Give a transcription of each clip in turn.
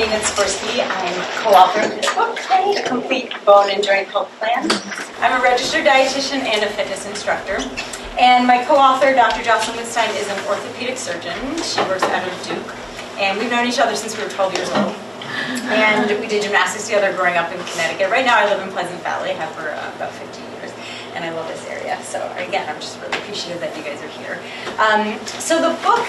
Sydney Nitzkorski. I'm co-author of this book, A Complete Bone and Joint Health Plan. I'm a registered dietitian and a fitness instructor. And my co-author, Dr. Jocelyn Wittstein, is an orthopedic surgeon. She works out of Duke. And we've known each other since we were 12 years old. And we did gymnastics together growing up in Connecticut. Right now I live in Pleasant Valley. I have for about 15 years. And I love this area. So again, I'm just really appreciative that you guys are here. So the book,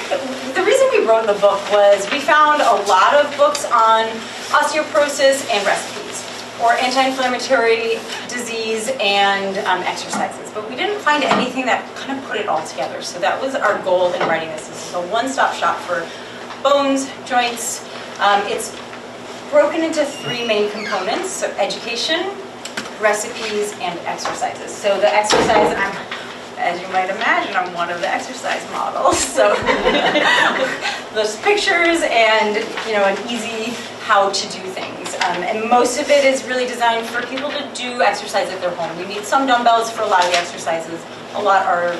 the reason we wrote the book was we found a lot of books on osteoporosis and recipes, or anti-inflammatory disease and exercises. But we didn't find anything that kind of put it all together. So that was our goal in writing this. This is a one-stop shop for bones, joints. It's broken into three main components, so education, recipes, and exercises. So the exercise, as you might imagine, I'm one of the exercise models. So those pictures and an easy how to do things. And most of it is really designed for people to do exercise at their home. You need some dumbbells for a lot of the exercises. A lot are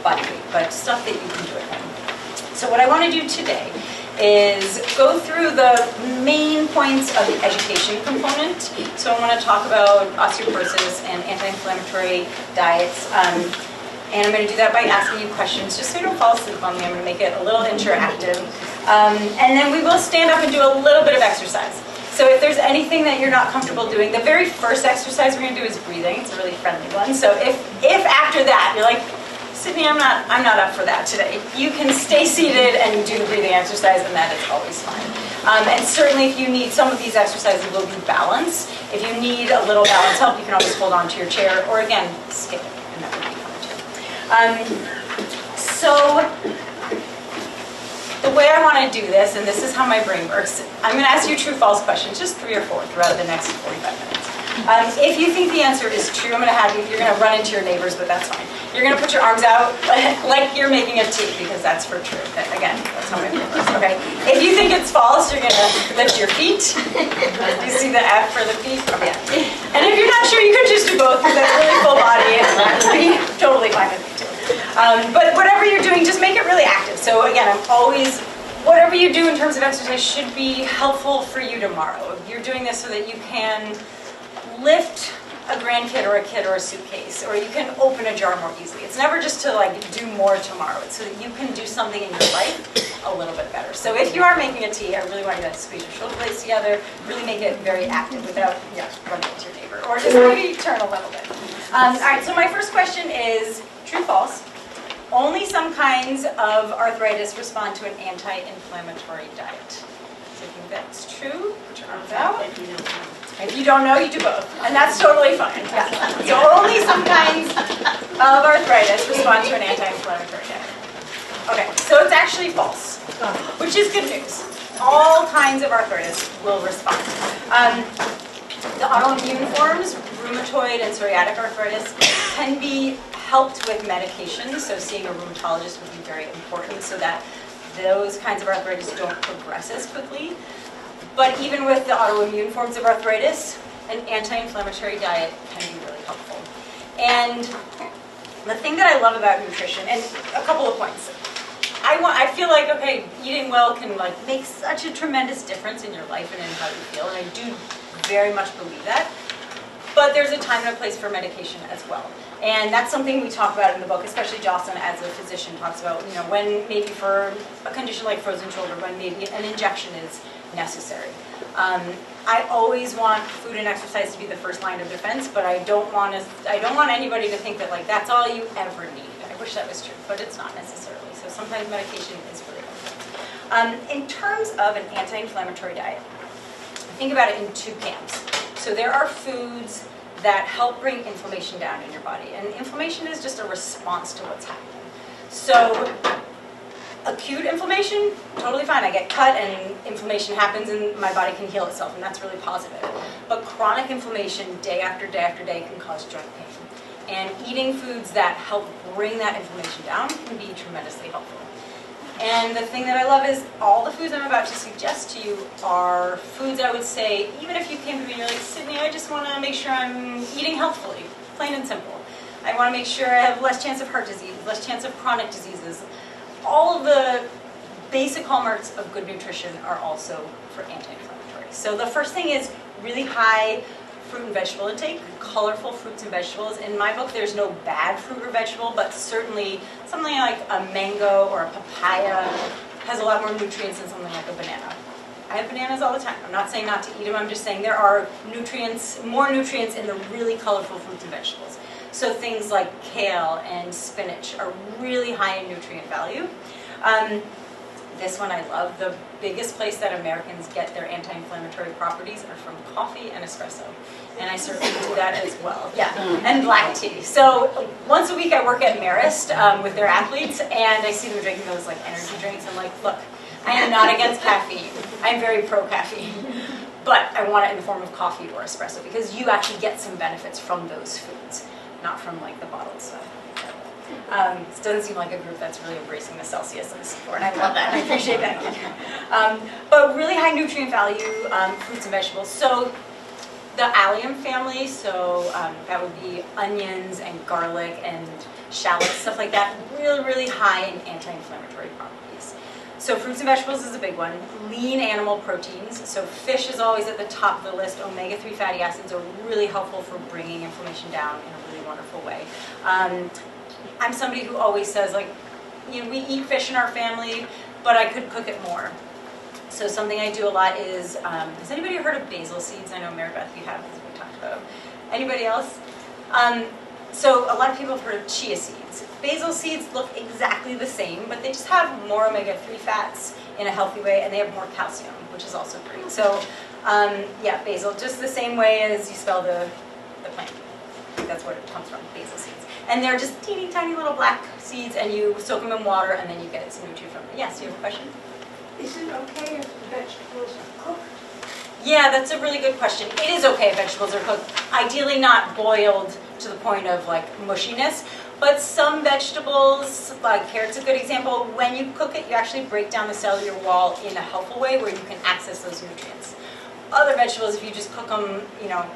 body weight, but stuff that you can do at home. So what I want to do today is go through the main points of the education component. So I want to talk about osteoporosis and anti-inflammatory diets. And I'm going to do that by asking you questions, just so you don't fall asleep on me. I'm going to make it a little interactive. And then we will stand up and do a little bit of exercise. So if there's anything that you're not comfortable doing, the very first exercise we're going to do is breathing. It's a really friendly one. So if after that you're like, Sydney, I'm not up for that today, you can stay seated and do the breathing exercise, and that is always fine. And certainly if you need, some of these exercises will be balance. If you need a little balance help, you can always hold on to your chair, or again, skip it, and that would be fine too. So the way I want to do this, and this is how my brain works, I'm going to ask you true-false questions, just 3 or 4 throughout the next 45 minutes. If you think the answer is true, I'm going to have you, you're going to run into your neighbors, but that's fine. You're going to put your arms out like you're making a T, because that's for true. Again, that's how my brain works, okay? If you think it's false, you're going to lift your feet. Do you see the F for the feet? Okay. And if you're not sure, you could just do both, because that's really full body, and that would be totally fine with me too. But whatever you're doing, just make it really active. So again, I'm always, whatever you do in terms of exercise should be helpful for you tomorrow. You're doing this so that you can lift a grandkid or a kid or a suitcase, or you can open a jar more easily. It's never just to do more tomorrow. It's so that you can do something in your life a little bit better. So if you are making a tea, I really want you to squeeze your shoulder blades together, really make it very active without running into your neighbor, or just maybe turn a little bit. All right, so my first question is true, false. Only some kinds of arthritis respond to an anti-inflammatory diet. So if you think that's true, put your arms out. If you don't know, you do both. And that's totally fine. Yeah. So only some kinds of arthritis respond to an anti-inflammatory diet. Okay, so it's actually false, which is good news. All kinds of arthritis will respond. The autoimmune forms, rheumatoid and psoriatic arthritis, can be helped with medication. So seeing a rheumatologist would be very important so that those kinds of arthritis don't progress as quickly. But even with the autoimmune forms of arthritis, an anti-inflammatory diet can be really helpful. And the thing that I love about nutrition, and a couple of points. I feel like, okay, eating well can make such a tremendous difference in your life and in how you feel, and I do very much believe that. But there's a time and a place for medication as well. And that's something we talk about in the book, especially Jocelyn as a physician talks about, when maybe for a condition like frozen shoulder, when maybe an injection is necessary. I always want food and exercise to be the first line of defense, but I don't want anybody to think that that's all you ever need. I wish that was true, but it's not necessarily. So sometimes medication is really helpful. In terms of an anti-inflammatory diet, think about it in 2 camps. So there are foods that help bring inflammation down in your body, and inflammation is just a response to what's happening. So acute inflammation, totally fine. I get cut and inflammation happens and my body can heal itself, and that's really positive. But chronic inflammation day after day after day can cause joint pain. And eating foods that help bring that inflammation down can be tremendously helpful. And the thing that I love is all the foods I'm about to suggest to you are foods I would say, even if you came to me and you're like, Sydney, I just want to make sure I'm eating healthfully, plain and simple. I want to make sure I have less chance of heart disease, less chance of chronic diseases. All of the basic hallmarks of good nutrition are also for anti-inflammatory. anti-inflammatory. So the first thing is really high fruit and vegetable intake, colorful fruits and vegetables. In my book, there's no bad fruit or vegetable, but certainly something like a mango or a papaya has a lot more nutrients than something like a banana. I have bananas all the time. I'm not saying not to eat them, I'm just saying there are nutrients, more nutrients in the really colorful fruits and vegetables. So things like kale and spinach are really high in nutrient value. This one I love. The biggest place that Americans get their anti-inflammatory properties are from coffee and espresso. And I certainly do that as well. Yeah, and black tea. So once a week I work at Marist with their athletes, and I see them drinking those like energy drinks. I'm like, look, I am not against caffeine. I'm very pro-caffeine. But I want it in the form of coffee or espresso because you actually get some benefits from those foods, not from like the bottled stuff. This doesn't seem like a group that's really embracing the Celsius and the C4, and I love that. I appreciate that. But really high nutrient value fruits and vegetables. So the allium family, so that would be onions and garlic and shallots, stuff like that, really, really high in anti-inflammatory properties. So fruits and vegetables is a big one. Lean animal proteins, so fish is always at the top of the list. Omega-3 fatty acids are really helpful for bringing inflammation down in a really wonderful way. I'm somebody who always says, like, you know, we eat fish in our family, but I could cook it more. So something I do a lot is, has anybody heard of basil seeds? I know Mary Beth, you have, because we talked about them. Anybody else? So a lot of people have heard of chia seeds. Basil seeds look exactly the same, but they just have more omega-3 fats in a healthy way, and they have more calcium, which is also great. So yeah, basil, just the same way as you spell the plant. I think that's what it comes from, basil seeds. And they're just teeny tiny little black seeds, and you soak them in water, and then you get some nutrient from them. Yes, you have a question? Is it okay if the vegetables are cooked? Yeah, that's a really good question. It is okay if vegetables are cooked. Ideally not boiled to the point of like mushiness, but some vegetables, like carrot's a good example, when you cook it, you actually break down the cellular wall in a helpful way where you can access those nutrients. Other vegetables, if you just cook them, you know,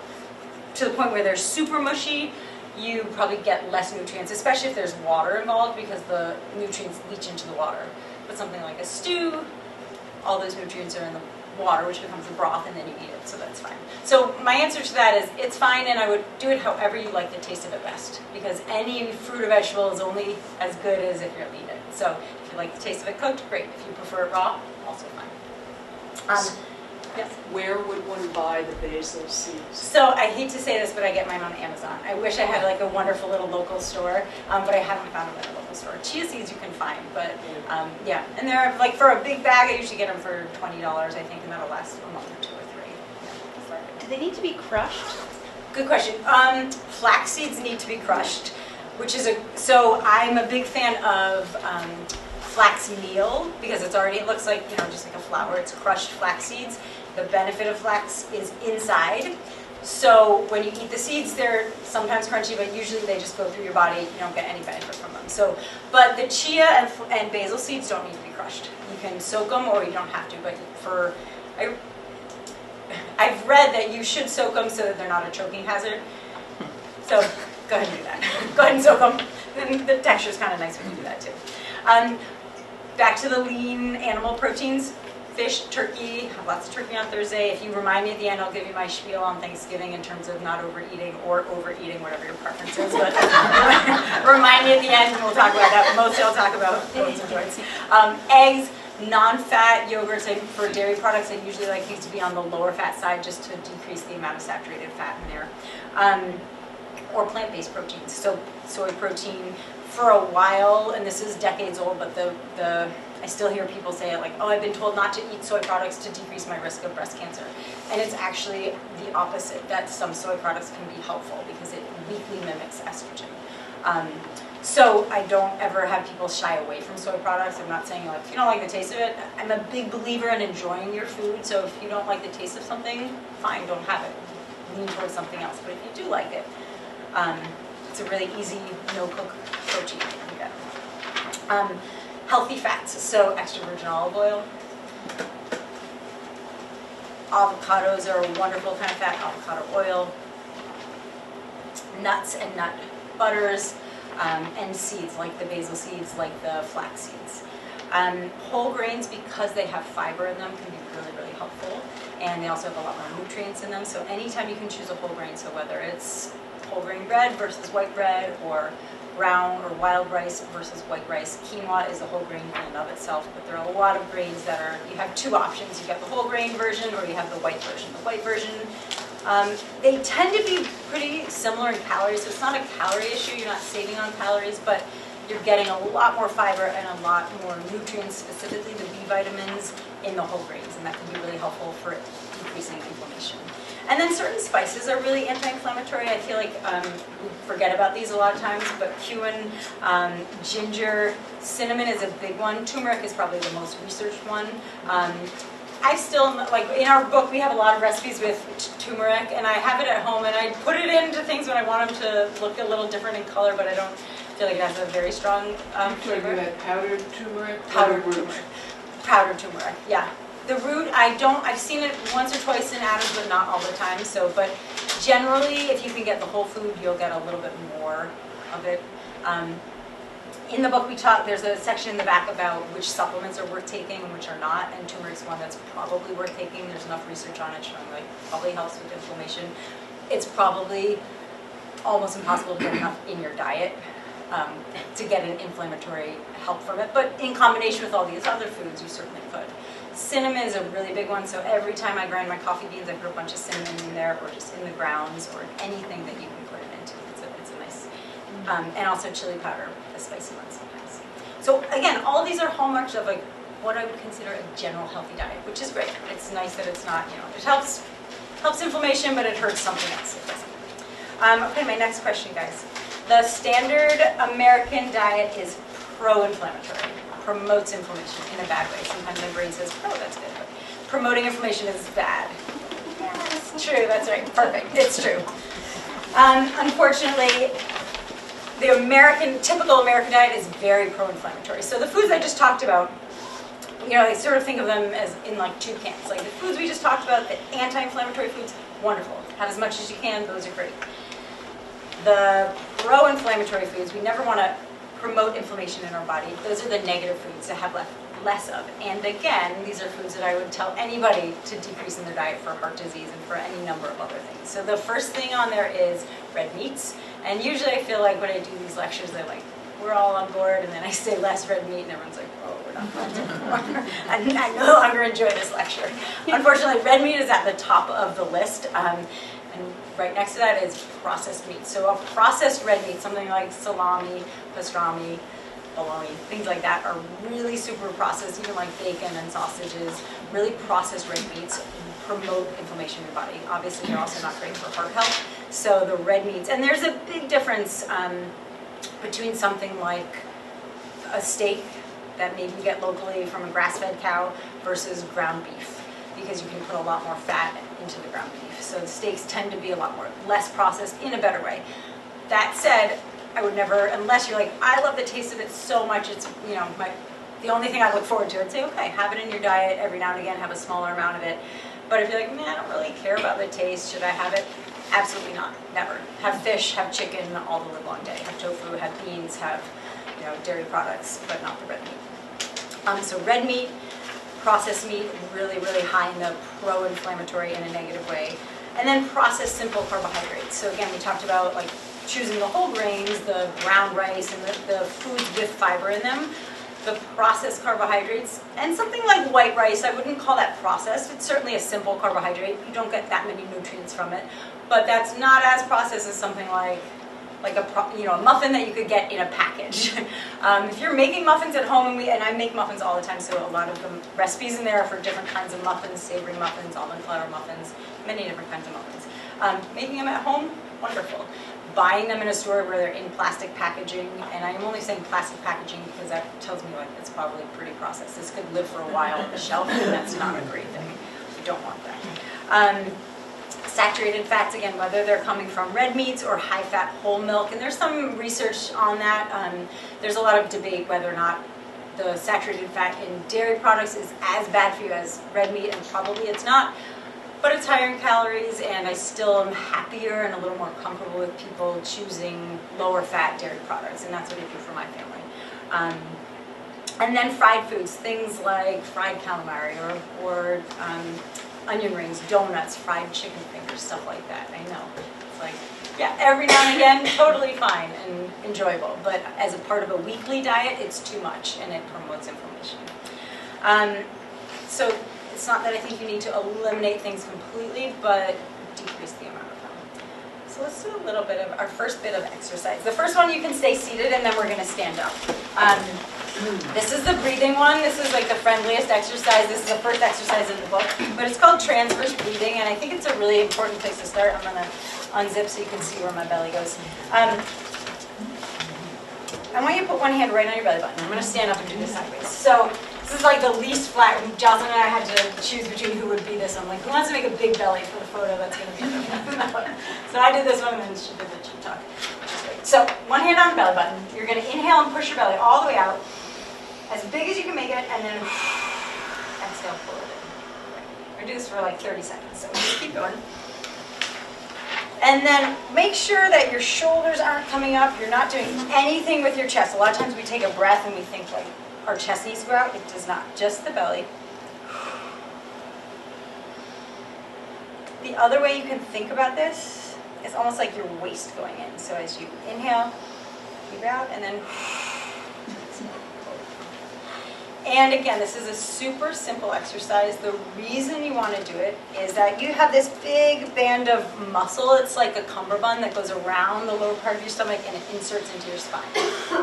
to the point where they're super mushy, you probably get less nutrients, especially if there's water involved, because the nutrients leach into the water. But something like a stew, all those nutrients are in the water, which becomes the broth, and then you eat it, so that's fine. So my answer to that is it's fine, and I would do it however you like the taste of it best, because any fruit or vegetable is only as good as if you're eating it. So if you like the taste of it cooked, great. If you prefer it raw, also fine. Yes? Where would one buy the basil seeds? So I hate to say this, but I get mine on Amazon. I wish I had like a wonderful little local store, but I haven't found them at a local store. Chia seeds you can find, but yeah. And they're like for a big bag, I usually get them for $20, I think, and that'll last a month or two or three. Yeah, do they need to be crushed? good question. Flax seeds need to be crushed, which is so I'm a big fan of flax meal because it's already, it looks like, you know, just like a flour. It's crushed flax seeds. The benefit of flax is inside. So when you eat the seeds, they're sometimes crunchy, but usually they just go through your body. You don't get any benefit from them. So, but the chia and basil seeds don't need to be crushed. You can soak them, or you don't have to. But I've read that you should soak them so that they're not a choking hazard. So go ahead and do that. Go ahead and soak them. And the texture is kind of nice when you do that too. Back to the lean animal proteins. Fish, turkey, have lots of turkey on Thursday. If you remind me at the end, I'll give you my spiel on Thanksgiving in terms of not overeating or overeating, whatever your preference is. But remind me at the end and we'll talk about that. Mostly I'll talk about bones and joints. Eggs, non-fat yogurts, and for dairy products, I usually like these to be on the lower fat side just to decrease the amount of saturated fat in there. Or plant-based proteins. So soy protein, for a while, and this is decades old, but I still hear people say it like, oh, I've been told not to eat soy products to decrease my risk of breast cancer. And it's actually the opposite, that some soy products can be helpful because it weakly mimics estrogen. So I don't ever have people shy away from soy products. I'm not saying, like, if you don't like the taste of it, I'm a big believer in enjoying your food. So if you don't like the taste of something, fine, don't have it. Lean towards something else. But if you do like it, it's a really easy no-cook protein you can get. Healthy fats, so extra virgin olive oil. Avocados are a wonderful kind of fat, avocado oil. Nuts and nut butters, and seeds, like the basil seeds, like the flax seeds. Whole grains, because they have fiber in them, can be really, really helpful. and they also have a lot more nutrients in them. So anytime you can choose a whole grain, so whether it's whole grain bread versus white bread, or brown or wild rice versus white rice. Quinoa is a whole grain in and of itself, but there are a lot of grains that are, you have two options. You have the whole grain version or you have the white version. The white version, they tend to be pretty similar in calories, so it's not a calorie issue. You're not saving on calories, but you're getting a lot more fiber and a lot more nutrients, specifically the B vitamins in the whole grains, and that can be really helpful for decreasing inflammation. And then certain spices are really anti-inflammatory. I feel like we forget about these a lot of times, but cumin, ginger, cinnamon is a big one. Turmeric is probably the most researched one. I still, like in our book, we have a lot of recipes with turmeric, and I have it at home, and I put it into things when I want them to look a little different in color, but I don't feel like it has a very strong flavor. You had powdered turmeric? Powdered turmeric. Powdered turmeric, yeah. The root, I've seen it once or twice in Adams, but not all the time. So, but generally, if you can get the whole food, you'll get a little bit more of it. In the book, there's a section in the back about which supplements are worth taking and which are not, and turmeric's one that's probably worth taking. There's enough research on it showing like probably helps with inflammation. It's probably almost impossible to get enough in your diet to get an inflammatory help from it, but in combination with all these other foods, you certainly could. Cinnamon is a really big one, so every time I grind my coffee beans, I put a bunch of cinnamon in there, or just in the grounds, or anything that you can put it into. It's a nice, and also chili powder, the spicy one sometimes. So again, all of these are hallmarks of like what I would consider a general healthy diet, which is great. It's nice that it's not, it helps inflammation, but it hurts something else. It doesn't. Okay, my next question, guys. The standard American diet is pro-inflammatory. Promotes inflammation in a bad way. Sometimes my brain says, oh, that's good, but promoting inflammation is bad. Yes, true, that's right, perfect, it's true. Unfortunately, the typical American diet is very pro-inflammatory. So the foods I just talked about, I sort of think of them as in like two camps. Like the foods we just talked about, the anti-inflammatory foods, wonderful. Have as much as you can, those are great. The pro-inflammatory foods, we never want to promote inflammation in our body. Those are the negative foods to have less of. And again, these are foods that I would tell anybody to decrease in their diet for heart disease and for any number of other things. So the first thing on there is red meats. And usually I feel like when I do these lectures, they're like, we're all on board, and then I say less red meat, and everyone's like, oh, we're not friends anymore. And I no longer enjoy this lecture. Unfortunately, red meat is at the top of the list. And right next to that is processed meat. So a processed red meat, something like salami, pastrami, bologna, things like that, are really super processed, even like bacon and sausages. Really processed red meats promote inflammation in your body. Obviously, they're also not great for heart health. So the red meats, and there's a big difference between something like a steak that maybe you get locally from a grass-fed cow versus ground beef, because you can put a lot more fat into the ground beef. So the steaks tend to be a lot less processed in a better way. That said, I would never, unless you're like, I love the taste of it so much, it's, the only thing I look forward to, I'd say, okay, have it in your diet every now and again, have a smaller amount of it. But if you're like, man, I don't really care about the taste, should I have it? Absolutely not, never. Have fish, have chicken all the live long day. Have tofu, have beans, have, dairy products, but not the red meat. So red meat, processed meat, really, really high in the pro-inflammatory in a negative way. And then processed simple carbohydrates. So again, we talked about like choosing the whole grains, the brown rice, and the foods with fiber in them. The processed carbohydrates, and something like white rice, I wouldn't call that processed. It's certainly a simple carbohydrate. You don't get that many nutrients from it. But that's not as processed as something like a muffin that you could get in a package. If you're making muffins at home, and I make muffins all the time, so a lot of the recipes in there are for different kinds of muffins, savory muffins, almond flour muffins, many different kinds of muffins. Making them at home, wonderful. Buying them in a store where they're in plastic packaging, and I'm only saying plastic packaging because that tells me like it's probably pretty processed. This could live for a while on the shelf, and that's not a great thing. You don't want that. Saturated fats, again, whether they're coming from red meats or high-fat whole milk, and there's some research on that. There's a lot of debate whether or not the saturated fat in dairy products is as bad for you as red meat, and probably it's not. But it's higher in calories, and I still am happier and a little more comfortable with people choosing lower fat dairy products, and that's what I do for my family. And then fried foods, things like fried calamari or onion rings, donuts, fried chicken fingers, stuff like that. I know. It's like, yeah, every now and again, totally fine and enjoyable. But as a part of a weekly diet, it's too much and it promotes inflammation. So it's not that I think you need to eliminate things completely, but decrease the amount of them. So let's do a little bit of our first bit of exercise. The first one you can stay seated and then we're going to stand up. This is the breathing one. This is like the friendliest exercise. This is the first exercise in the book, but it's called transverse breathing, and I think it's a really important place to start. I'm going to unzip so you can see where my belly goes. I want you to put one hand right on your belly button. I'm going to stand up and do this sideways. So this is like the least flat. Jocelyn and I had to choose between who would be this. I'm like, who wants to make a big belly for the photo that's going to be in the So I did this one, and then she did the cheek talk, which is great. So one hand on the belly button. You're going to inhale and push your belly all the way out, as big as you can make it, and then exhale, pull it in. We're going to do this for like 30 seconds, so just keep going. And then make sure that your shoulders aren't coming up. You're not doing anything with your chest. A lot of times we take a breath and we think like our chest needs to go out. It does not, just the belly. The other way you can think about this is almost like your waist going in. So as you inhale, breathe out, and then and again, this is a super simple exercise. The reason you want to do it is that you have this big band of muscle. It's like a cummerbund that goes around the lower part of your stomach and it inserts into your spine.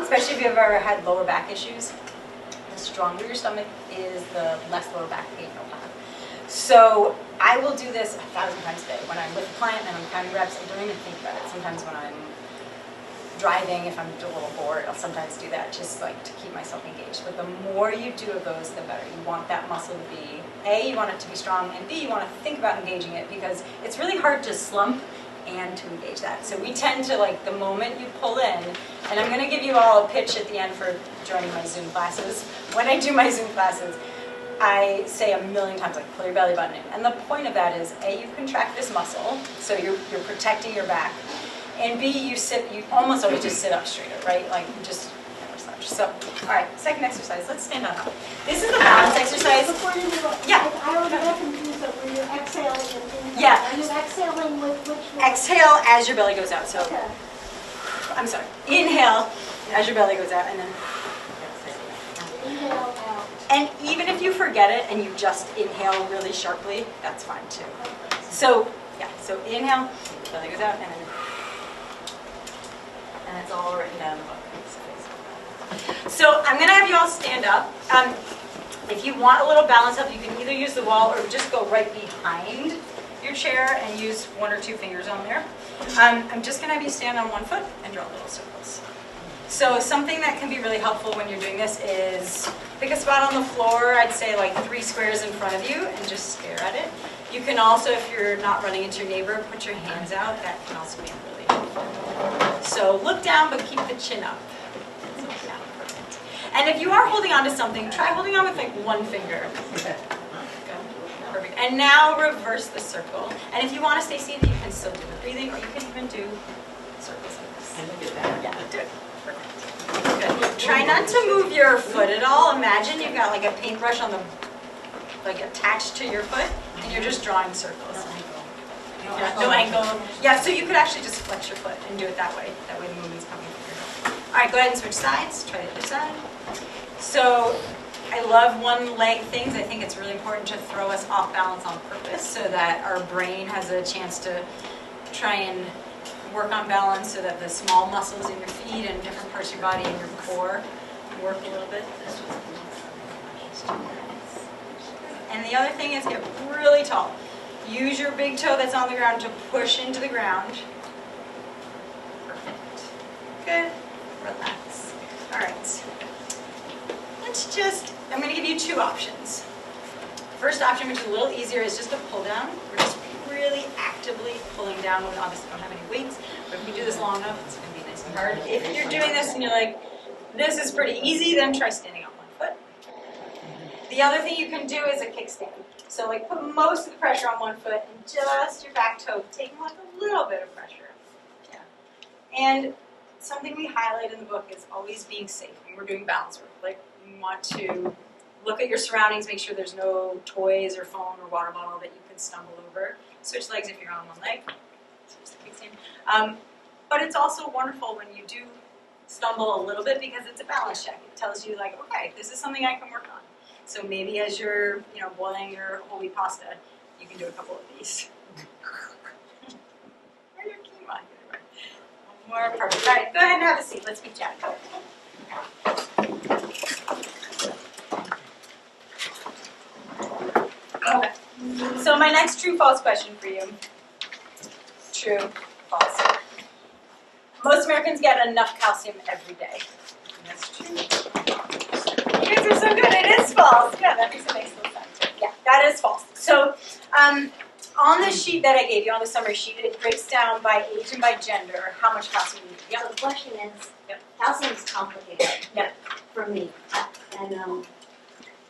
Especially if you've ever had lower back issues. The stronger your stomach is, the less lower back pain you'll have. So I will do this 1,000 times a day. When I'm with a client and I'm counting reps, I don't even think about it. Sometimes when I'm driving, if I'm a little bored, I'll sometimes do that just like to keep myself engaged. But the more you do of those, the better. You want that muscle to be, A, you want it to be strong, and B, you want to think about engaging it because it's really hard to slump and to engage that. So we tend to, like, the moment you pull in, and I'm going to give you all a pitch at the end for joining my Zoom classes. When I do my Zoom classes, I say a million times, like, pull your belly button in. And the point of that is, A, you contract this muscle, so you're protecting your back. And B, you almost always just sit up straighter, right? Like, you just never slouch. So, all right, second exercise. Let's stand up. This is the balance exercise. Before you move on, Yeah. I don't get confused of where you're exhaling and inhaling. Yeah. Are you exhaling with which one? Exhale as your belly goes out. So, Okay. I'm sorry. Inhale as your belly goes out, and then Inhale out. and even if you forget it and you just inhale really sharply, that's fine too. So, yeah. So inhale, belly goes out, and then. And it's all written down in the book. So I'm going to have you all stand up. If you want a little balance help, you can either use the wall or just go right behind your chair and use one or two fingers on there. I'm just going to have you stand on one foot and draw little circles. So something that can be really helpful when you're doing this is pick a spot on the floor, I'd say like 3 squares in front of you, and just stare at it. You can also, if you're not running into your neighbor, put your hands out. That can also be really helpful. So look down, but keep the chin up. So down, perfect. And if you are holding on to something, try holding on with like one finger. Good. Perfect. And now reverse the circle. And if you want to stay seated, you can still do the breathing, or you can even do circles like this. And look at that. Yeah, do it. Perfect. Good. Try not to move your foot at all. Imagine you've got like a paintbrush on the, like attached to your foot, and you're just drawing circles. Yeah, no angle. Yeah, so you could actually just flex your foot and do it that way. That way the movement's coming from your foot. All right, go ahead and switch sides. Try the other side. So I love one leg things. I think it's really important to throw us off balance on purpose so that our brain has a chance to try and work on balance so that the small muscles in your feet and different parts of your body and your core work a little bit. And the other thing is get really tall. Use your big toe that's on the ground to push into the ground. Perfect. Good. Relax. All right. Let's just, I'm going to give you 2 options. First option, which is a little easier, is just a pull down. We're just really actively pulling down. We obviously don't have any weights, but if we do this long enough, it's going to be nice and hard. If you're doing this and you're like, this is pretty easy, then try standing on one foot. The other thing you can do is a kickstand. So like put most of the pressure on one foot and just your back toe, taking like a little bit of pressure. Yeah. And something we highlight in the book is always being safe when we're doing balance work. Like we want to Look at your surroundings, make sure there's no toys or phone or water bottle that you could stumble over. Switch legs if you're on one leg. But it's also wonderful when you do stumble a little bit because it's a balance check. It tells you like, okay, this is something I can work on. So maybe as you're, boiling your holy pasta, you can do a couple of these. Or your quinoa. One more, perfect. All right, go ahead and have a seat. Let's keep chatting. Okay. So my next true-false question for you. True, false. Most Americans get enough calcium every day. That's true. You guys are so good. It is false. Yeah, that makes sense. Yeah, that is false. So on the sheet that I gave you, on the summary sheet, it breaks down by age and by gender how much calcium you need. So Yep. the question is, Yep. calcium is complicated Yep. for me. And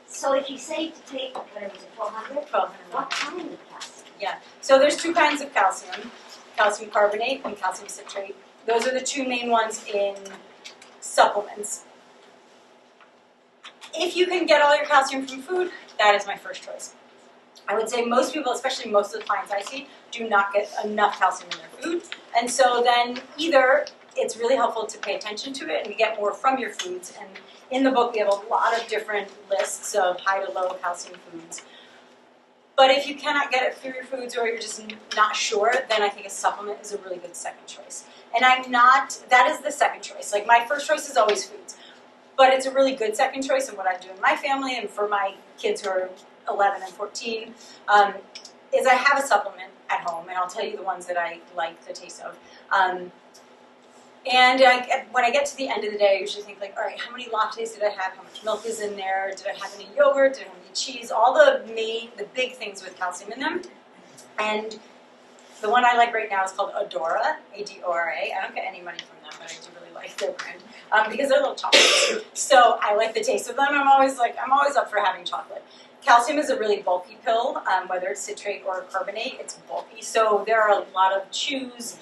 so if you say to take, whatever is it, 1200? 1200. What kind of calcium? Yeah. So there's two kinds of calcium. Calcium carbonate and calcium citrate. Those are the two main ones in supplements. If you can get all your calcium from food, that is my first choice. I would say most people, especially most of the clients I see, do not get enough calcium in their food. And so then either it's really helpful to pay attention to it and get more from your foods. And in the book, we have a lot of different lists of high to low calcium foods. But if you cannot get it through your foods or you're just not sure, then I think a supplement is a really good second choice. And that is the second choice. Like my first choice is always foods. But it's a really good second choice, and what I do in my family and for my kids who are 11 and 14 is I have a supplement at home, and I'll tell you the ones that I like the taste of. When I get to the end of the day, I usually think like, all right, how many lattes did I have? How much milk is in there? Did I have any yogurt? Did I have any cheese? All the big things with calcium in them. And the one I like right now is called Adora, A-D-O-R-A. I don't get any money from them, but I do really like their brand because they're little chocolates. So I like the taste of them. I'm always up for having chocolate. Calcium is a really bulky pill, whether it's citrate or carbonate. It's bulky, so there are a lot of chews.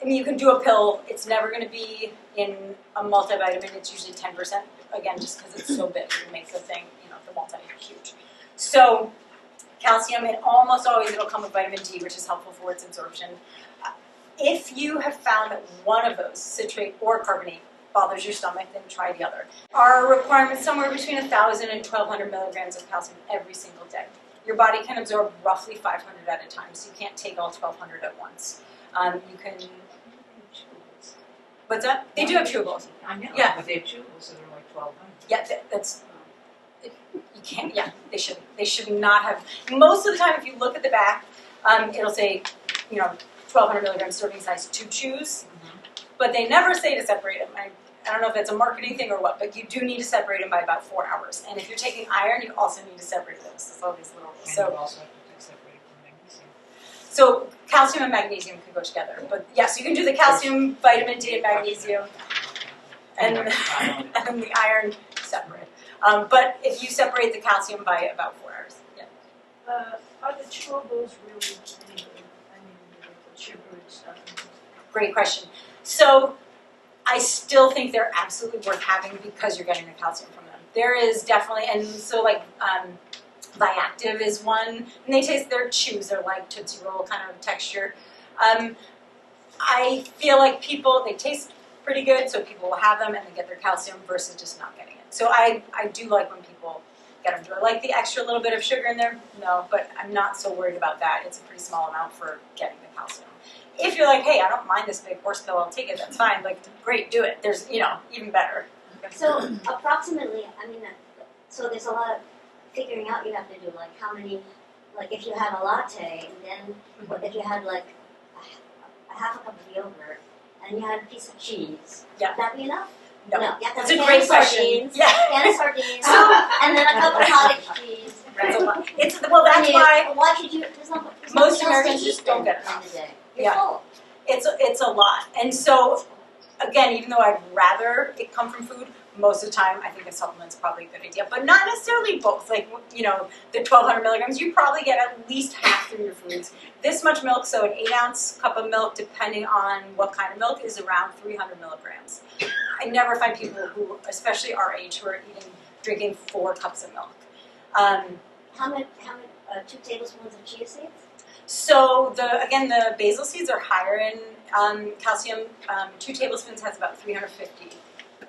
You can do a pill. It's never going to be in a multivitamin. It's usually 10%. Again, just because it's so big, it makes the thing, the multi huge. So calcium, and almost always it'll come with vitamin D, which is helpful for its absorption. If you have found that one of those, citrate or carbonate, bothers your stomach, then try the other. Our requirement is somewhere between 1,000 and 1,200 milligrams of calcium every single day. Your body can absorb roughly 500 at a time, so you can't take all 1,200 at once. You can. What's that? They do have chewables. I know, Yeah. but they're chewables, so they're like 1,200. Yeah, that's. You can't. Yeah, they should. They should not have. Most of the time, if you look at the back, it'll say, 1,200 milligrams serving size to choose. But they never say to separate them. I don't know if that's a marketing thing or what, but you do need to separate them by about 4 hours. And if you're taking iron, you also need to separate those. It's all these little. And So. you also have to separate it from magnesium. So calcium and magnesium can go together. But yes, you can do the calcium, vitamin D, and magnesium, and then the iron separate. But if you separate the calcium by about 4 hours, yeah. Are the chewables really any good? I mean, the sugar and stuff. Great question. So I still think they're absolutely worth having because you're getting the calcium from them. There is definitely, and so like Viactive is one, and their chews are like Tootsie Roll kind of texture. I feel like they taste pretty good, so people will have them and they get their calcium versus just not getting it. So I do like when people get them. Do I like the extra little bit of sugar in there? No, but I'm not so worried about that. It's a pretty small amount for getting the calcium. If you're like, hey, I don't mind this big horse pill, I'll take it, that's fine. Like, great, do it. There's, even better. So approximately, so there's a lot of figuring out you have to do, like how many, like if you have a latte, and then if you had like a half a cup of yogurt, and you had a piece of cheese, Yeah. would that be enough? No, you have to that's have a a great can of question. sardines, Yeah. can of sardines, and then a cup of cottage cheese. That's a lot. That's why Why should you? There's most nothing else to Americans eat just don't then get it. in the day. You're Yeah. full. it's a lot. And so, again, even though I'd rather it come from food, most of the time I think a supplement's probably a good idea. But not necessarily both. Like, the 1,200 milligrams, you probably get at least half through your foods. This much milk, so an 8-ounce cup of milk, depending on what kind of milk, is around 300 milligrams. I never find people who, especially our age, who are eating drinking 4 cups of milk. How many 2 tablespoons of chia seeds? So the basil seeds are higher in calcium. 2 tablespoons has about 350.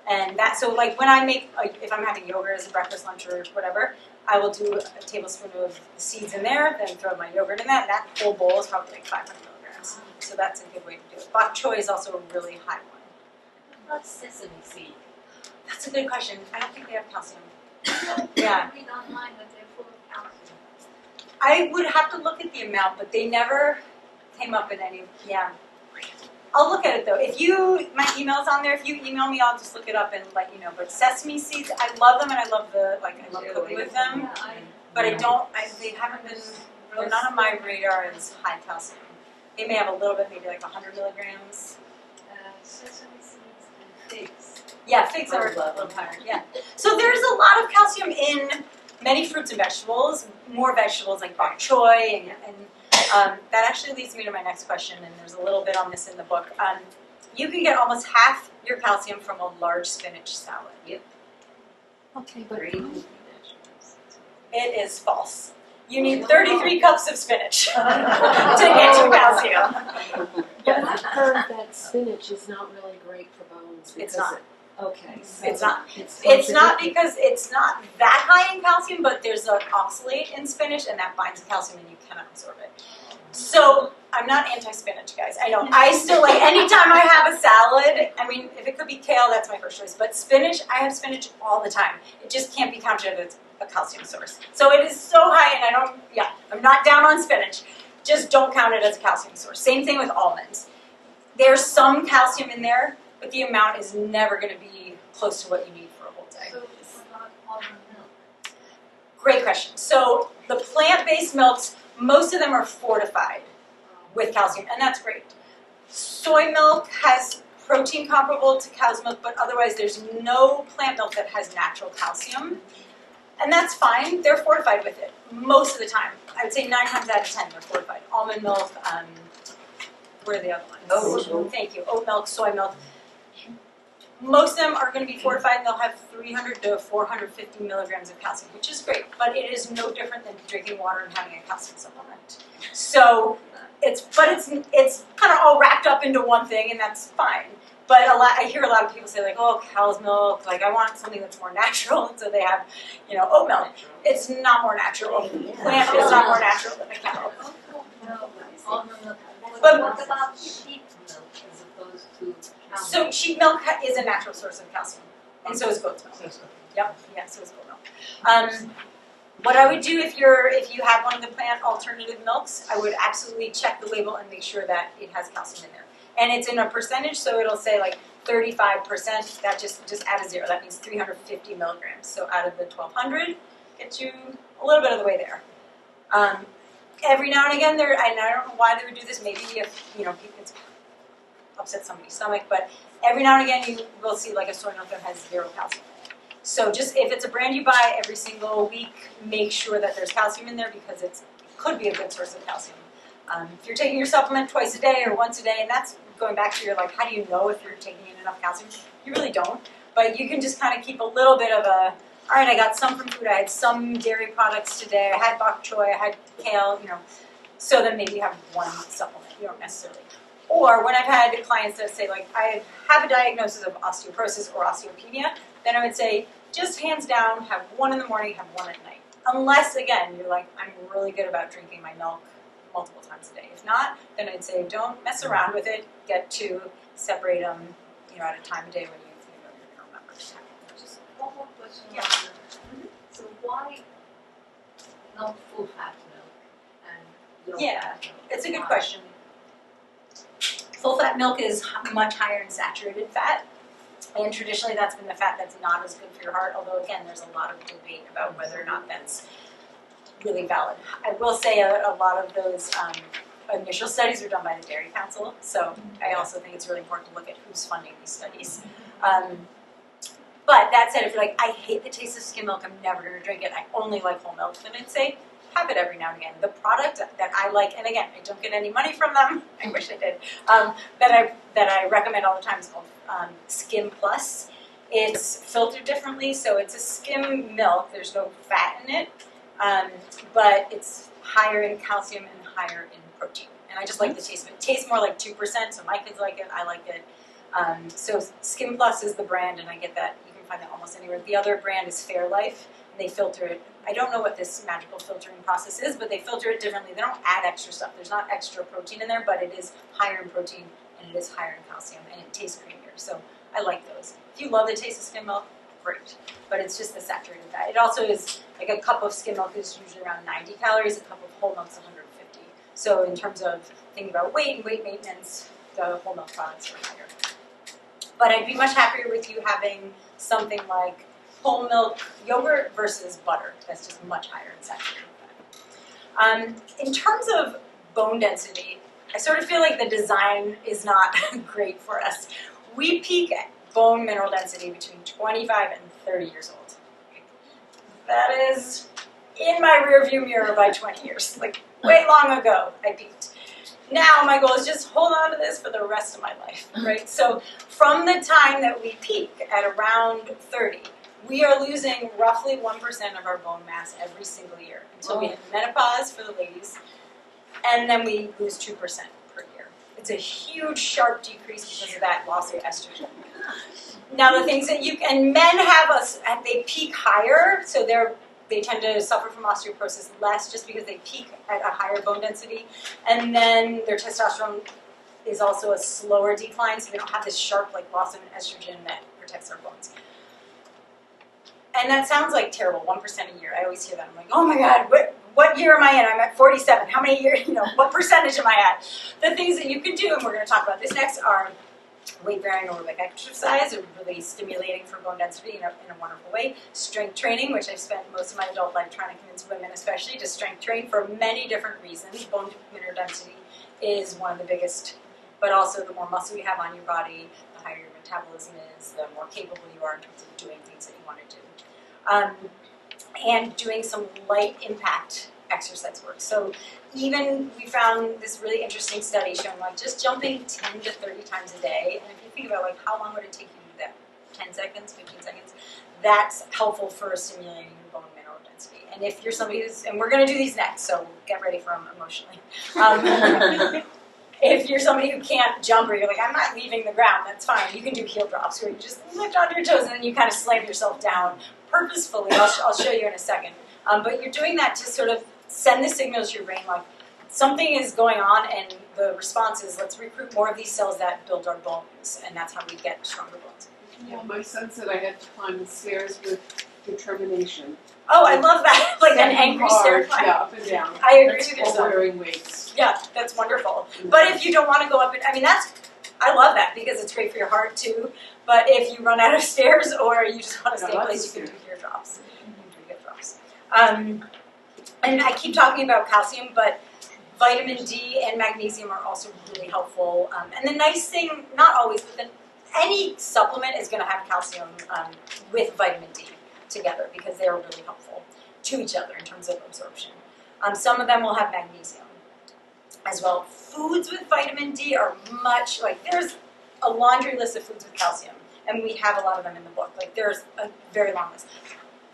And that, so like when I make, if I'm having yogurt as a breakfast, lunch, or whatever, I will do a tablespoon of seeds in there, then throw my yogurt in that. That whole bowl is probably like 500 milligrams. So that's a good way to do it. Bok choy is also a really high one. What about sesame seed? That's a good question. I don't think they have calcium. Yeah. I read online that they're full of calcium. I would have to look at the amount, but they never came up in any, yeah. I'll look at it though. If you, my email's on there, if you email me, I'll just look it up and let you know. But sesame seeds, I love them and I love I love cooking with them. But they haven't been, they're not on my radar as high calcium. They may have a little bit, maybe like 100 milligrams. Sesame seeds and figs. Yeah, figs are a little higher, yeah. So there's a lot of calcium in many fruits and vegetables, more vegetables like bok choy, and that actually leads me to my next question, and there's a little bit on this in the book. You can get almost half your calcium from a large spinach salad. Yep. Okay, but It is false. You need 33 cups of spinach to get your calcium. But I've heard that spinach is not really great for bones. It's not. Okay. So It's not. It's It's not contradictory. because it's not that high in calcium, but there's an oxalate in spinach, and that binds calcium, and you cannot absorb it. So I'm not anti-spinach, guys. I know. I still like anytime I have a salad. I mean, if it could be kale, that's my first choice. But spinach, I have spinach all the time. It just can't be counted as a calcium source. So it is so high, and I'm not down on spinach. Just don't count it as a calcium source. Same thing with almonds. There's some calcium in there, but the amount is never going to be close to what you need for a whole day. So it's about almond milk. Great question. So the plant-based milks, most of them are fortified with calcium, and that's great. Soy milk has protein comparable to cow's milk, but otherwise there's no plant milk that has natural calcium. And that's fine. They're fortified with it most of the time. I would say 9 times out of 10 they're fortified. Almond milk, what are the other ones? Oat. Thank you. Oat milk, soy milk. Most of them are going to be fortified and they'll have 300 to 450 milligrams of calcium, which is great, but it is no different than drinking water and having a calcium supplement. So it's kind of all wrapped up into one thing, and that's fine. But I hear a lot of people say like, oh, cow's milk, like I want something that's more natural, and so they have, oat milk. It's not more natural. Plant milk is not more natural than a cow. No, almond milk. But- What about sheep milk as opposed to cow So milk? sheep milk is a natural source of calcium, and so is goat's milk. Yep, yeah, so is goat milk. What I would do if you have one of the plant alternative milks, I would absolutely check the label and make sure that it has calcium in there. And it's in a percentage, so it'll say like 35%. That just add a 0. That means 350 milligrams. So out of the 1,200, gets you a little bit of the way there. Every now and again, and I don't know why they would do this. Maybe if it's upset somebody's stomach, but every now and again you will see like a soy milk that has 0 calcium in it. So just if it's a brand you buy every single week, make sure that there's calcium in there because it could be a good source of calcium. If you're taking your supplement twice a day or once a day, and that's going back to your like, how do you know if you're taking in enough calcium? You really don't, but you can just kind of keep a little bit of a, all right, I got some from food, I had some dairy products today, I had bok choy, I had kale, so then maybe you have one supplement, you don't necessarily. Or when I've had clients that say like, I have a diagnosis of osteoporosis or osteopenia, then I would say, just hands down, have one in the morning, have one at night. Unless, again, you're like, I'm really good about drinking my milk multiple times a day. If not, then I'd say don't mess around with it. Get 2, separate them, at a time of day when you're going to remember. Just one more question. Yeah. So why not full fat milk and low Yeah, fat milk? It's a good Why? question. Full fat milk is much higher in saturated fat, and traditionally that's been the fat that's not as good for your heart, although again there's a lot of debate about whether or not that's really valid. I will say a lot of those initial studies were done by the Dairy Council, so I also think it's really important to look at who's funding these studies. But that said, if you're like, I hate the taste of skim milk, I'm never going to drink it, I only like whole milk, then I'd say have it every now and again. The product that I like, and again, I don't get any money from them, I wish I did, that I recommend all the time is called Skim Plus. It's filtered differently, so it's a skim milk. There's no fat in it, but it's higher in calcium and higher in protein. And I just like the taste of it. It tastes more like 2%, so my kids like it, I like it. So Skim Plus is the brand, and I get that. You can find it almost anywhere. The other brand is Fairlife, and they filter it. I don't know what this magical filtering process is, but they filter it differently. They don't add extra stuff. There's not extra protein in there, but it is higher in protein, and it is higher in calcium, and it tastes creamier. So I like those. If you love the taste of skim milk, great. But it's just the saturated fat. It also is, like a cup of skim milk is usually around 90 calories. A cup of whole milk is 150. So in terms of thinking about weight and weight maintenance, the whole milk products are higher. But I'd be much happier with you having something like whole milk yogurt versus butter. That's just much higher in saturated fat. In terms of bone density, I sort of feel like the design is not great for us. We peak at bone mineral density between 25 and 30 years old. That is in my rearview mirror by 20 years. Like, way long ago, I peaked. Now my goal is just hold on to this for the rest of my life, right? So from the time that we peak at around 30, we are losing roughly 1% of our bone mass every single year until we hit menopause for the ladies, and then we lose 2% per year. It's a huge, sharp decrease because of that loss of estrogen. Now the things that and men have they peak higher, so they tend to suffer from osteoporosis less just because they peak at a higher bone density. And then their testosterone is also a slower decline, so they don't have this sharp loss of estrogen that protects their bones. And that sounds like terrible, 1% a year. I always hear that. I'm like, oh my God, what year am I in? I'm at 47. How many years, what percentage am I at? The things that you can do, and we're going to talk about this next, are weight-bearing aerobic exercise are really stimulating for bone density in a wonderful way. Strength training, which I've spent most of my adult life trying to convince women especially to strength train for many different reasons. Bone mineral density is one of the biggest, but also the more muscle you have on your body, the higher your metabolism is, the more capable you are in terms of doing things that you want to do. And doing some light impact exercise work. So even we found this really interesting study showing just jumping 10 to 30 times a day, and if you think about how long would it take you to do that, 10 seconds, 15 seconds, that's helpful for stimulating your bone mineral density. And if you're somebody and we're going to do these next, so get ready for them emotionally. If you're somebody who can't jump or you're like, I'm not leaving the ground, that's fine. You can do heel drops where you just lift onto your toes and then you kind of slam yourself down purposefully. I'll show you in a second. But you're doing that to sort of send the signal to your brain something is going on, and the response is let's recruit more of these cells that build our bones, and that's how we get stronger bones. Yeah, my son said I had to climb the stairs with determination. Oh, I love that. Like an angry stair climb. Yeah, up and down. I agree with you. Wearing weights. Yeah, that's wonderful. But if you don't want to go up, I love that because it's great for your heart too. But if you run out of stairs or you just want to stay in place, you can do heel drops. And I keep talking about calcium, but vitamin D and magnesium are also really helpful. And the nice thing, not always, but any supplement is going to have calcium with vitamin D together because they are really helpful to each other in terms of absorption. Some of them will have magnesium as well. Foods with vitamin D are there's a laundry list of foods with calcium, and we have a lot of them in the book. There's a very long list.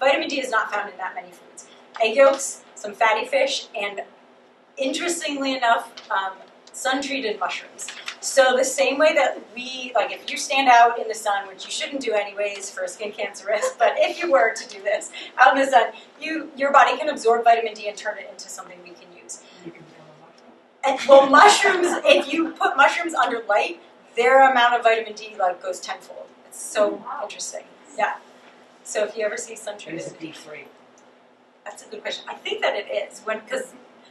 Vitamin D is not found in that many foods. Egg yolks, some fatty fish, and interestingly enough, sun-treated mushrooms. So the same way that if you stand out in the sun, which you shouldn't do anyways for skin cancer risk, but if you were to do this out in the sun, your body can absorb vitamin D and turn it into something we can use. You can become a mushroom. Well, mushrooms, if you put mushrooms under light, their amount of vitamin D goes tenfold. It's so interesting. Yeah. So if you ever see sun-treated, Is it D3? that's a good question. I think that it is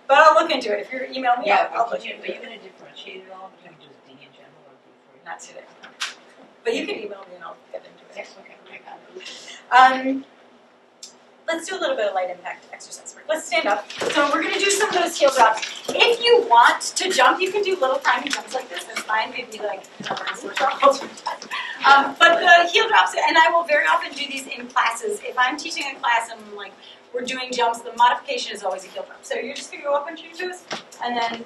but I'll look into it. If you email me, I'll look into Are you it. going to differentiate it all between just D in general or D3? Not today. But you can email me and I'll get into it. Yes, okay, I got it. Let's do a little bit of light impact exercise work. Let's stand up. So we're going to do some of those heel drops. If you want to jump, you can do little tiny jumps like this. That's fine. Maybe but the heel drops, and I will very often do these in classes. If I'm teaching a class and we're doing jumps, the modification is always a heel drop. So you're just going to go up onto your toes and then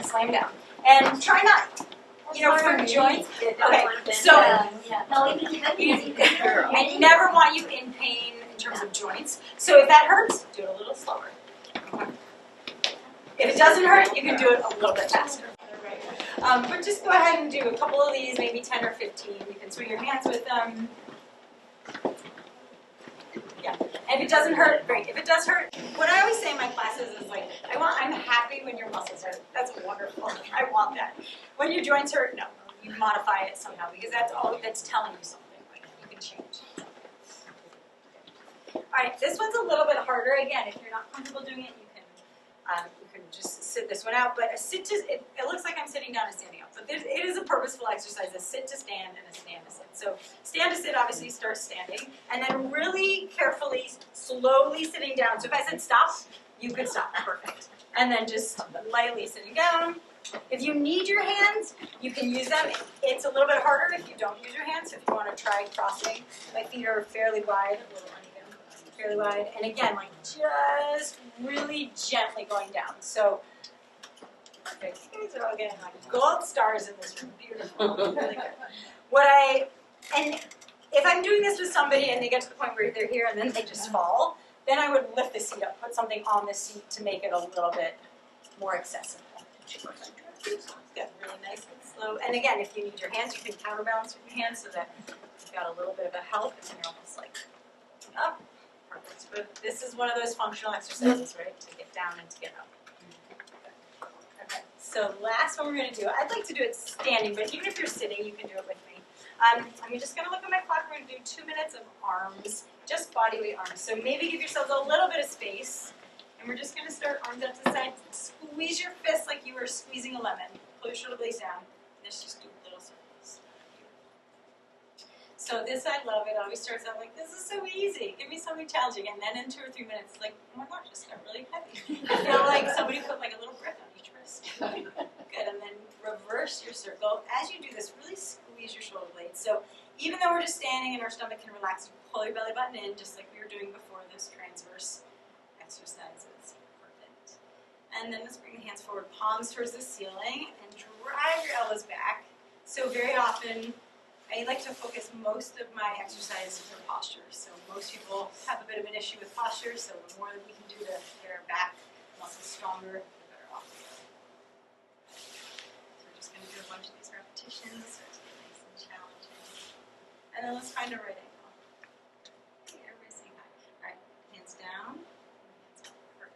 slam down. And try not You know, for joints. Okay, so No, even I never want you in pain in terms of joints. So if that hurts, do it a little slower. If it doesn't hurt, you can do it a little bit faster. But just go ahead and do a couple of these, maybe 10 or 15. You can swing your hands with them. Yeah. And if it doesn't hurt, great. If it does hurt, what I always say in my classes is like, I'm happy when your muscles hurt. That's wonderful. I want that. When your joints hurt, no. You modify it somehow because that's all that's telling you something. Like you can change. All right, this one's a little bit harder. Again, if you're not comfortable doing it, you can just sit this one out. But a sit to it looks like I'm sitting down and standing up. But it is a purposeful exercise: a sit to stand and a stand to sit. So stand to sit, obviously, start standing, and then really carefully, slowly sitting down. So if I said stop, you could stop. Perfect. And then just lightly sitting down. If you need your hands, you can use them. It's a little bit harder if you don't use your hands. So if you want to try crossing, my feet are fairly wide, a little uneven, fairly wide. And again, like just really gently going down. So, perfect. You guys are all getting like gold stars in this room. Beautiful. Really good. And if I'm doing this with somebody and they get to the point where they're here and then they just fall, then I would lift the seat up, put something on the seat to make it a little bit more accessible. Good, really nice and slow. And again, if you need your hands, you can counterbalance with your hands so that you've got a little bit of a help and you're almost like up. Perfect. But this is one of those functional exercises, right? To get down and to get up. Okay, so last one we're going to do, I'd like to do it standing, but even if you're sitting, you can do it with me. I'm just going to look at my clock. We're going to do 2 minutes of arms, just body weight arms. So maybe give yourselves a little bit of space. And we're just going to start arms out to the side. Squeeze your fist like you were squeezing a lemon. Pull your shoulder blades down. Let's just do little circles. So this, I love it. Always starts out like, this is so easy. Give me something challenging. And then in 2 or 3 minutes, like, oh my gosh, this got really heavy. I feel like somebody put like a little brick on each wrist. Good. And then reverse your circle. As you do this, really squeeze your shoulder blades. So even though we're just standing and our stomach can relax, pull your belly button in, just like we were doing before this transverse exercises. Perfect. And then let's bring the hands forward, palms towards the ceiling, and drive your elbows back. So very often, I like to focus most of my exercises for posture. So most people have a bit of an issue with posture, so the more that we can do to get our back muscles stronger, the better off we are. So we're just going to do a bunch of these repetitions, so it's nice and challenging. And then let's find a right angle. Okay, everybody's saying hi. All right, hands down.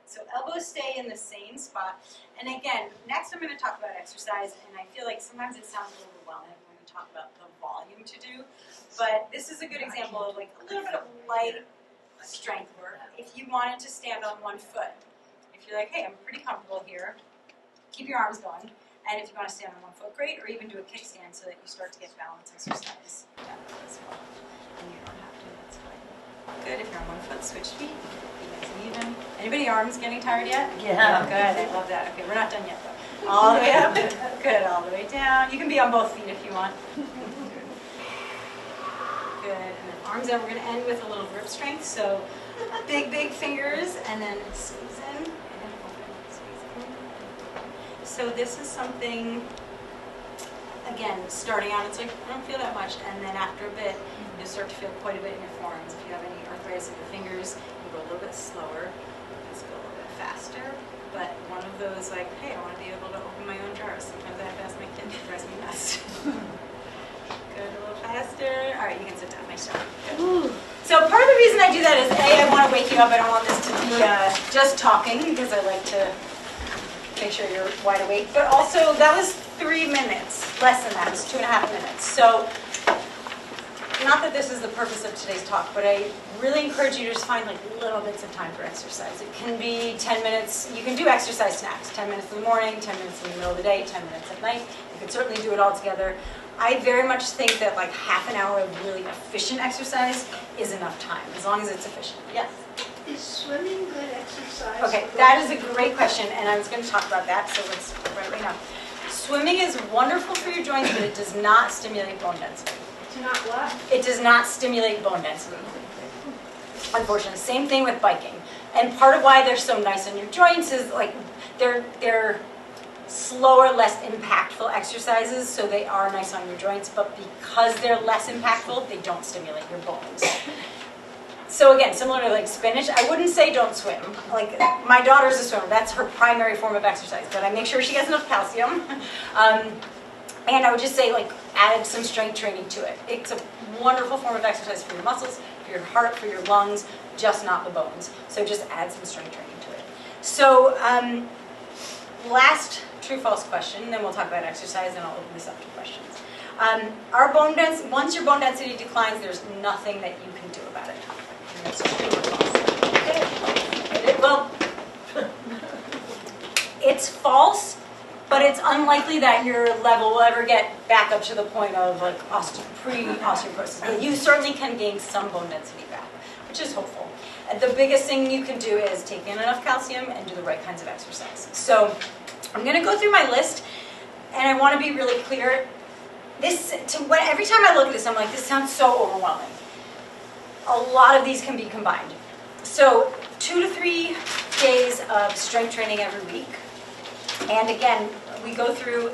So elbows stay in the same spot. And again, next I'm going to talk about exercise, and I feel like sometimes it sounds overwhelming when we talk about the volume to do. But this is a good example of like a little bit of light strength work. If you wanted to stand on one foot, if you're like, hey, I'm pretty comfortable here, keep your arms going. And if you want to stand on one foot, great, or even do a kickstand so that you start to get balance exercise as well. And you don't have to, that's fine. Good, if you're on one foot, switch feet. Even. Anybody arms getting tired yet? Yeah. Good, I love that. Okay, we're not done yet though. All the way up. Good, all the way down. You can be on both feet if you want. Good, and then arms out. We're going to end with a little grip strength. So big fingers, and then squeeze in, and open, squeeze in. So this is something, again, starting out, it's like, I don't feel that much, and then after a bit, you'll start to feel quite a bit in your forearms. If you have any arthritis in your fingers, go a little bit slower, let's go a little bit faster, but one of those like, hey, I want to be able to open my own jars. Sometimes I have to ask my kid, it drives me nuts. Good, a little faster. All right, you can sit down, nice job. Good. So part of the reason I do that is A, I want to wake you up. I don't want this to be just talking because I like to make sure you're wide awake, but also that was 3 minutes, less than that, it was 2.5 minutes. So not that this is the purpose of today's talk, but I really encourage you to just find like little bits of time for exercise. It can be 10 minutes. You can do exercise snacks, 10 minutes in the morning, 10 minutes in the middle of the day, 10 minutes at night. You could certainly do it all together. I very much think that like half an hour of really efficient exercise is enough time, as long as it's efficient. Yes? Is swimming good exercise? Okay, that is a great question, and I was going to talk about that, so let's right now. Swimming is wonderful for your joints, but it does not stimulate bone density. It's not what? It does not stimulate bone density. Unfortunately, same thing with biking. And part of why they're so nice on your joints is like they're slower, less impactful exercises, so they are nice on your joints, but because they're less impactful, they don't stimulate your bones. So again, similar to like spinach, I wouldn't say don't swim. Like my daughter's a swimmer, that's her primary form of exercise, but I make sure she gets enough calcium. And I would just say like add some strength training to it. It's a wonderful form of exercise for your muscles, for your heart, for your lungs, just not the bones. So just add some strength training to it. So last true-false question, then we'll talk about exercise and I'll open this up to questions. Our bone density, once your bone density declines, there's nothing that you can do about it. And that's true or false? Well, it's false, but it's unlikely that your level will ever get back up to the point of like pre-osteoporosis. You certainly can gain some bone density back, which is hopeful. The biggest thing you can do is take in enough calcium and do the right kinds of exercise. So I'm going to go through my list, and I want to be really clear. Every time I look at this, I'm like, this sounds so overwhelming. A lot of these can be combined. So 2 to 3 days of strength training every week. And again, we go through,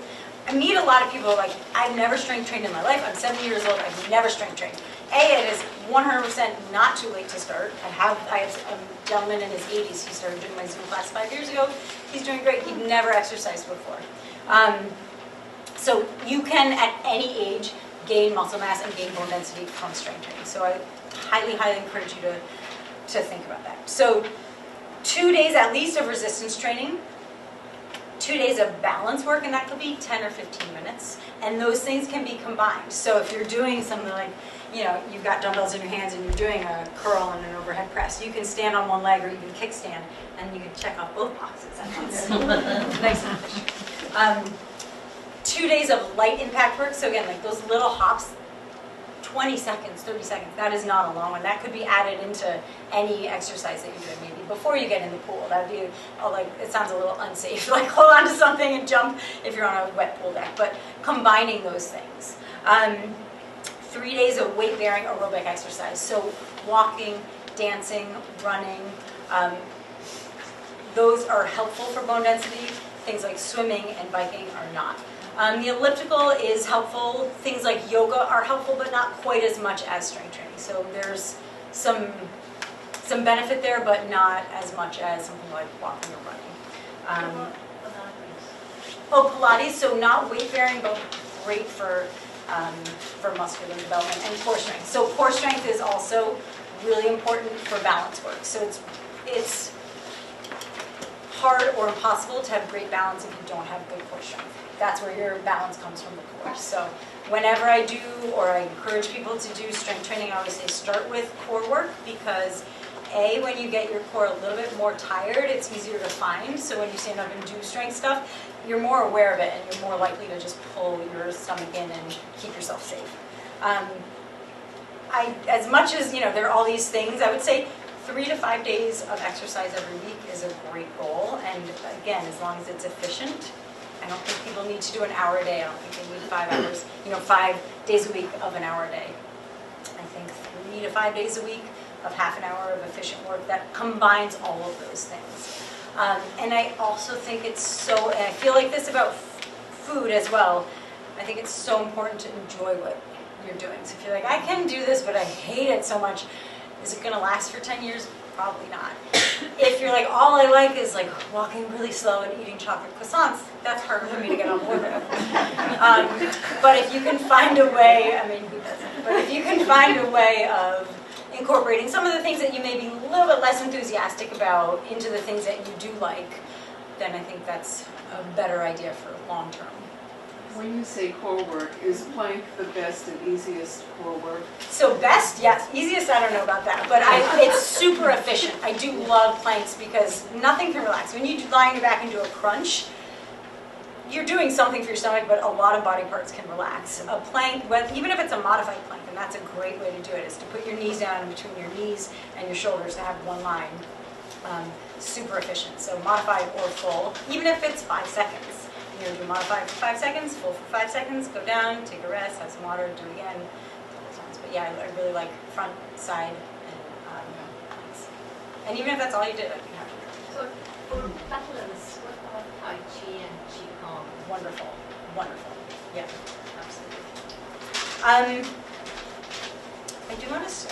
I meet a lot of people like, I've never strength trained in my life. I'm 70 years old. I've never strength trained. It is 100% not too late to start. I have a gentleman in his 80s. He started doing my Zoom class 5 years ago. He's doing great. He'd never exercised before. So you can, at any age, gain muscle mass and gain bone density from strength training. So I highly, highly encourage you to think about that. So 2 days at least of resistance training, 2 days of balance work, and that could be 10 or 15 minutes. And those things can be combined. So if you're doing something like, you've got dumbbells in your hands and you're doing a curl and an overhead press, you can stand on one leg or you can kickstand, and you can check off both boxes at once. Nice and efficient. 2 days of light impact work. So again, like those little hops, 20 seconds, 30 seconds, that is not a long one. That could be added into any exercise that you're doing, maybe before you get in the pool. That would be, it sounds a little unsafe, like hold on to something and jump if you're on a wet pool deck, but combining those things. 3 days of weight-bearing aerobic exercise, so walking, dancing, running, those are helpful for bone density. Things like swimming and biking are not. The elliptical is helpful. Things like yoga are helpful, but not quite as much as strength training. So there's some benefit there, but not as much as something like walking or running. Pilates, so not weight-bearing, but great for muscular development and core strength. So core strength is also really important for balance work. So it's hard or impossible to have great balance if you don't have good core strength. That's where your balance comes from the core. So whenever I do, or I encourage people to do strength training, I always say start with core work, because when you get your core a little bit more tired, it's easier to find. So when you stand up and do strength stuff, you're more aware of it and you're more likely to just pull your stomach in and keep yourself safe. As much as, there are all these things, I would say 3 to 5 days of exercise every week is a great goal. And again, as long as it's efficient, I don't think people need to do an hour a day. I don't think they need 5 hours, 5 days a week of an hour a day. I think 3 to 5 days a week of half an hour of efficient work that combines all of those things. And I also think and I feel like this about food as well, I think it's so important to enjoy what you're doing. So if you're like, I can do this, but I hate it so much, is it going to last for 10 years? Probably not. If you're like, all I like is like walking really slow and eating chocolate croissants, that's hard for me to get on board with. But if you can find a way, who doesn't? But if you can find a way of incorporating some of the things that you may be a little bit less enthusiastic about into the things that you do like, then I think that's a better idea for long term. When you say core work, is plank the best and easiest core work? So best, yes. Easiest, I don't know about that. But it's super efficient. I do love planks because nothing can relax. When you lie on your back and do a crunch, you're doing something for your stomach, but a lot of body parts can relax. A plank, even if it's a modified plank, and that's a great way to do it, is to put your knees down between your knees and your shoulders to have one line. Super efficient. So modified or full, even if it's 5 seconds. You're going to do modified for 5 seconds, full for 5 seconds, go down, take a rest, have some water, do it again a couple times. But yeah, I really like front, side, and planks. And even if that's all you did, I'd be happy. So for battlers, what about Tai Chi and Qigong? I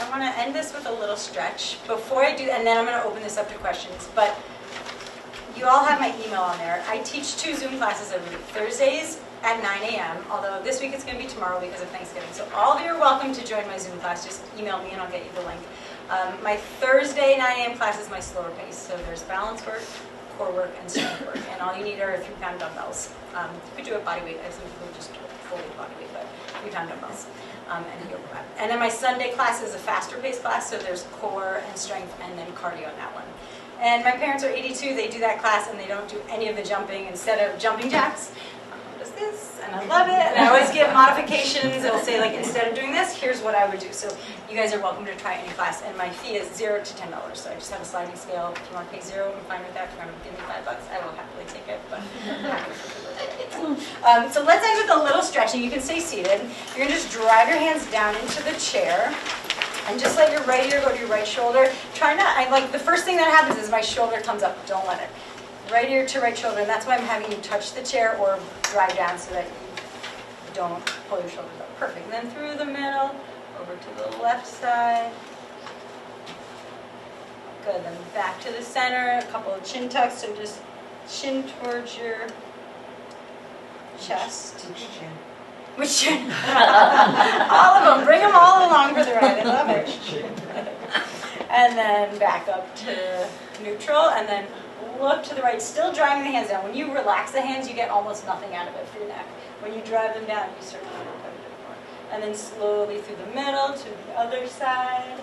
want to end this with a little stretch. Before I do, and then I'm going to open this up to questions, but you all have my email on there. I teach 2 Zoom classes every week. Thursdays at 9 a.m., although this week it's going to be tomorrow because of Thanksgiving. So all of you are welcome to join my Zoom class. Just email me and I'll get you the link. My Thursday 9 a.m. class is my slower pace. So there's balance work, core work, and strength work. And all you need are 3-pound dumbbells. You could do it body weight. I have some people who just do it fully body weight, but 3-pound dumbbells. And yoga mat. And then my Sunday class is a faster paced class, so there's core and strength and then cardio in that one. And my parents are 82, they do that class and they don't do any of the jumping. Instead of jumping jacks, does this, and I love it. And I always give modifications. It'll say, like, instead of doing this, here's what I would do. So you guys are welcome to try any class. And my fee is $0 to $10. So I just have a sliding scale. If you want to pay 0, I'm fine with that. If you want to give me $5, I will happily take it. But so let's end with a little stretching. You can stay seated. You're going to just drive your hands down into the chair. And just let your right ear go to your right shoulder. Try not, the first thing that happens is my shoulder comes up. Don't let it. Right ear to right shoulder, and that's why I'm having you touch the chair or drive down so that you don't pull your shoulders up. Perfect. And then through the middle, over to the left side. Good. Then back to the center. A couple of chin tucks, so just chin towards your chest. Which chin? All of them. Bring them all along for the ride. I love it. And then back up to neutral, and then look to the right, still driving the hands down. When you relax the hands, you get almost nothing out of it for your neck. When you drive them down, you start to feel quite a bit more. And then slowly through the middle to the other side.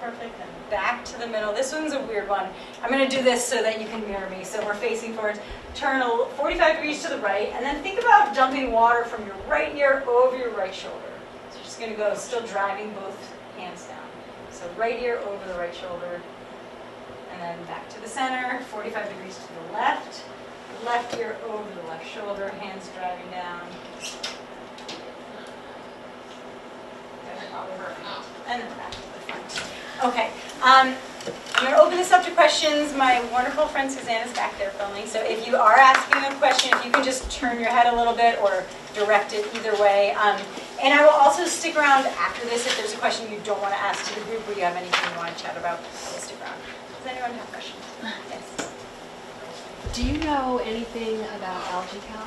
Perfect. And back to the middle. This one's a weird one. I'm going to do this so that you can mirror me. So we're facing forward. Turn 45 degrees to the right, and then think about dumping water from your right ear over your right shoulder. So you're just going to go, still driving both hands down. So right ear over the right shoulder. And then back to the center, 45 degrees to the left ear over the left shoulder, hands driving down. And then back to the front. Okay, I'm going to open this up to questions. My wonderful friend Suzanne is back there filming, so if you are asking a question, if you can just turn your head a little bit or direct it either way. And I will also stick around after this if there's a question you don't want to ask to the group or you have anything you want to chat about. I will stick around. Does anyone have questions? Yes. Do you know anything about AlgaCal?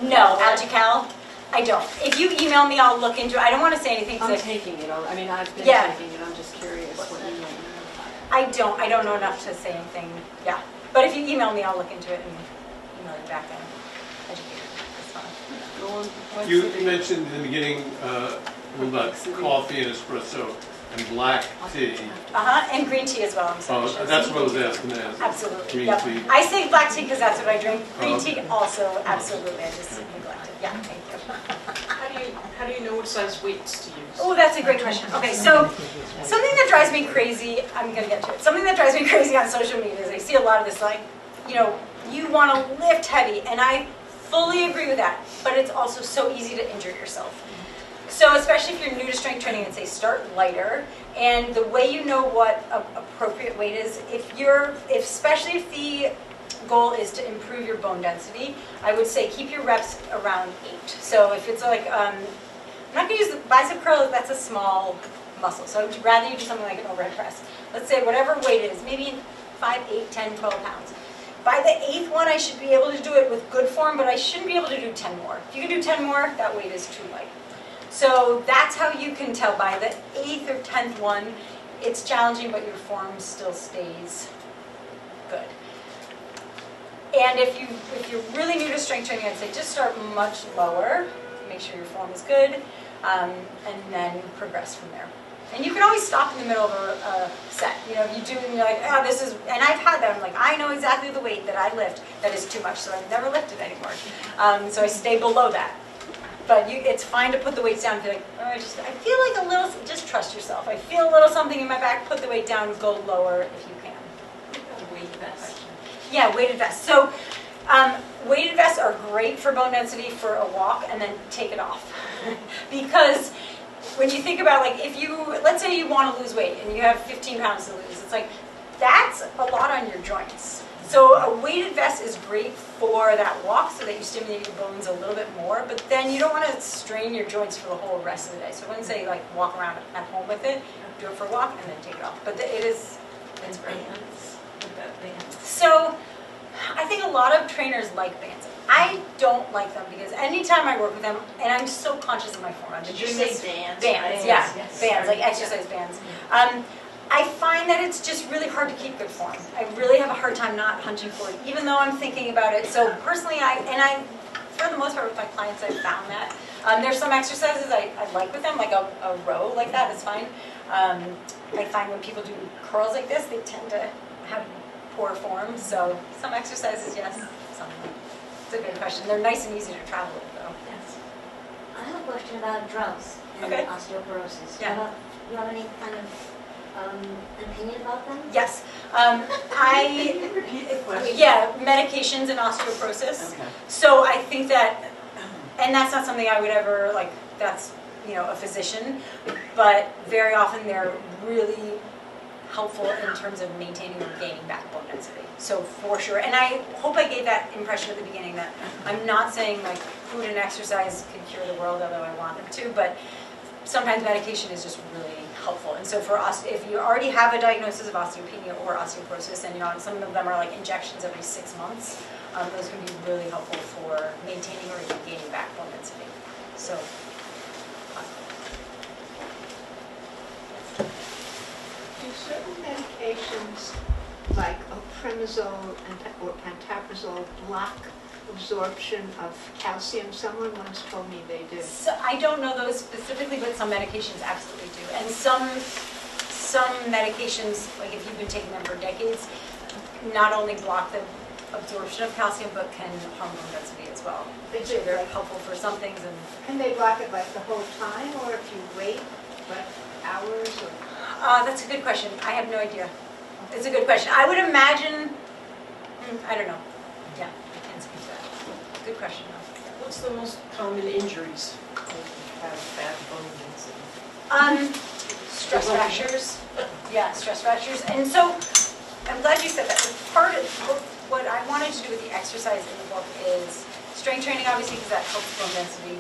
No, AlgaCal, I don't. If you email me, I'll look into it. I don't want to say anything. I'm taking it. I mean, I've been taking it. I'm just curious what you know. I don't know enough to say anything. Yeah. But if you email me, I'll look into it and email you back and educate you. That's fine. You mentioned in the beginning about coffee and espresso and black tea. And green tea as well. I'm sorry. That's what I was asking. Absolutely. Green Yep. tea. I say black tea because that's what I drink. Green tea also, absolutely. I just neglected. Yeah, thank you. How do you know what size weights to use? Oh, that's a great question. Okay, so something that drives me crazy, I'm going to get to it. Something that drives me crazy on social media is I see a lot of this, like, you want to lift heavy, and I fully agree with that, but it's also so easy to injure yourself. So especially if you're new to strength training and say start lighter, and the way you know what appropriate weight is, especially if the goal is to improve your bone density, I would say keep your reps around 8. So if it's like, I'm not going to use the bicep curl, that's a small muscle. So I'd rather you do something like an overhead press. Let's say whatever weight it is, maybe 5, 8, 10, 12 pounds. By the 8th one, I should be able to do it with good form, but I shouldn't be able to do 10 more. If you can do 10 more, that weight is too light. So that's how you can tell. By the 8th or 10th one, it's challenging, but your form still stays good. And if you're really new to strength training, I'd say just start much lower, make sure your form is good, and then progress from there. And you can always stop in the middle of a set. If you do and you're like, oh, this is, and I've had that, I'm like, I know exactly the weight that I lift that is too much, so I've never lifted anymore. So I stay below that. But it's fine to put the weights down and feel like, oh, I feel like a little, just trust yourself. I feel a little something in my back, put the weight down, go lower if you can. Weight vest. Yeah, weighted vests. So weighted vests are great for bone density for a walk, and then take it off. Because when you think about, like, let's say you want to lose weight and you have 15 pounds to lose, it's like, that's a lot on your joints. So a weighted vest is great for that walk so that you stimulate your bones a little bit more, but then you don't want to strain your joints for the whole rest of the day. So I wouldn't say like walk around at home with it, do it for a walk and then take it off. But it's great. So I think a lot of trainers like bands. I don't like them because anytime I work with them, and I'm so conscious of my form. I've been Did you doing say this- bands? Bands, yeah, bands, like exercise bands. I find that it's just really hard to keep good form. I really have a hard time not hunching forward, even though I'm thinking about it. So personally, for the most part with my clients, I've found that. There's some exercises I like with them, like a row like that is fine. I find when people do curls like this, they tend to have poor form. So some exercises, yes, some no. It's a good question. They're nice and easy to travel with, though. Yes. I have a question about drugs and Okay. osteoporosis. Yeah. Do you have any kind of opinion about them? Yes. Can you repeat the question? Yeah, medications and osteoporosis. Okay. So I think that, and that's not something I would ever, like, that's, a physician, but very often they're really helpful in terms of maintaining or gaining back bone density. So for sure, and I hope I gave that impression at the beginning that I'm not saying like food and exercise can cure the world, although I want them to, but sometimes medication is just really helpful. And so for us, if you already have a diagnosis of osteopenia or osteoporosis, and some of them are like injections every 6 months, those can be really helpful for maintaining or even gaining back bone density. So. Do certain medications like omeprazole or pantoprazole block absorption of calcium? Someone once told me they do. So I don't know those specifically, but some medications absolutely do. And some medications, like if you've been taking them for decades, not only block the absorption of calcium, but can harm bone density as well. So they're helpful for some things. And Can they block it like the whole time, or if you wait, like hours? Or? that's a good question. I have no idea. It's a good question. I would imagine, I don't know. Yeah, I can't speak to that. Good question, though. What's the most common injuries when you have bad bone density? Stress fractures. Yeah, stress fractures. And so, I'm glad you said that. Part of what I wanted to do with the exercise in the book is strength training, obviously, because that helps bone density.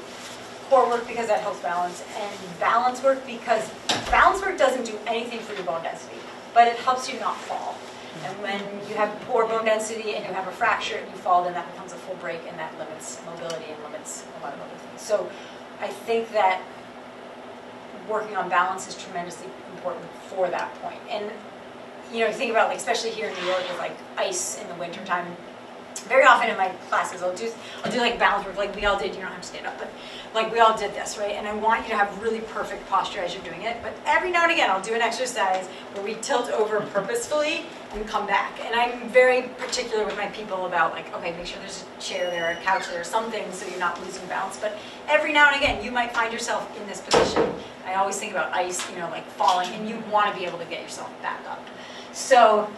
Core work because that helps balance, and balance work because balance work doesn't do anything for your bone density, but it helps you not fall. And when you have poor bone density and you have a fracture and you fall, then that becomes a full break, and that limits mobility and limits a lot of other things. So I think that working on balance is tremendously important for that point. And think about, like, especially here in New York with like ice in the wintertime. Very often in my classes, I'll do like balance work, like we all did. You don't have to stand up, but like we all did this, right? And I want you to have really perfect posture as you're doing it. But every now and again, I'll do an exercise where we tilt over purposefully and come back. And I'm very particular with my people about like, okay, make sure there's a chair there, a couch there, something so you're not losing balance. But every now and again, you might find yourself in this position. I always think about ice, like falling, and you want to be able to get yourself back up. So.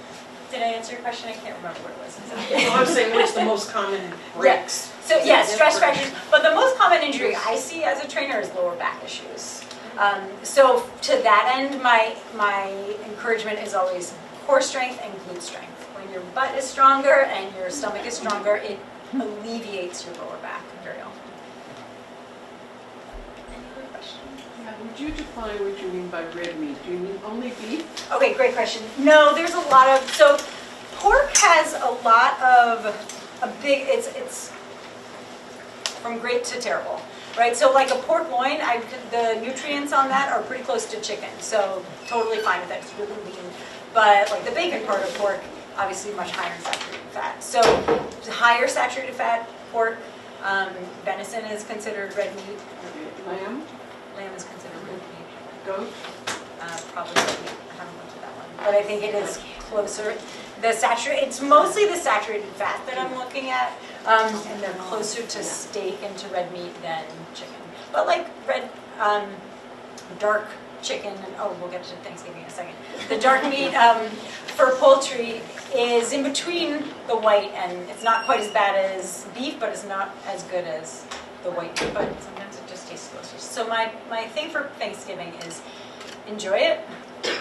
Did I answer your question? I can't remember what it was. Well, I'm saying what's the most common breaks? So yeah, stress fractures. But the most common injury I see as a trainer is lower back issues. So to that end, my encouragement is always core strength and glute strength. When your butt is stronger and your stomach is stronger, it alleviates your lower back very often. Any other questions? Yeah, would you define what you mean by red meat? Do you mean only beef? Okay, great question. No, there's a lot of, so pork has a lot of, it's from great to terrible, right? So like a pork loin, the nutrients on that are pretty close to chicken, so totally fine with that, it's really lean. But like the bacon part of pork, obviously much higher in saturated fat. So higher saturated fat pork, venison is considered red meat. Lamb? Lamb is considered red meat. Goat? Probably red meat. I haven't looked at that one, but I think it is closer. It's mostly the saturated fat that I'm looking at, and they're closer to steak and to red meat than chicken. But like dark chicken, and we'll get to Thanksgiving in a second. The dark meat for poultry is in between the white, and it's not quite as bad as beef, but it's not as good as the white meat, but sometimes it just tastes delicious. So my thing for Thanksgiving is enjoy it,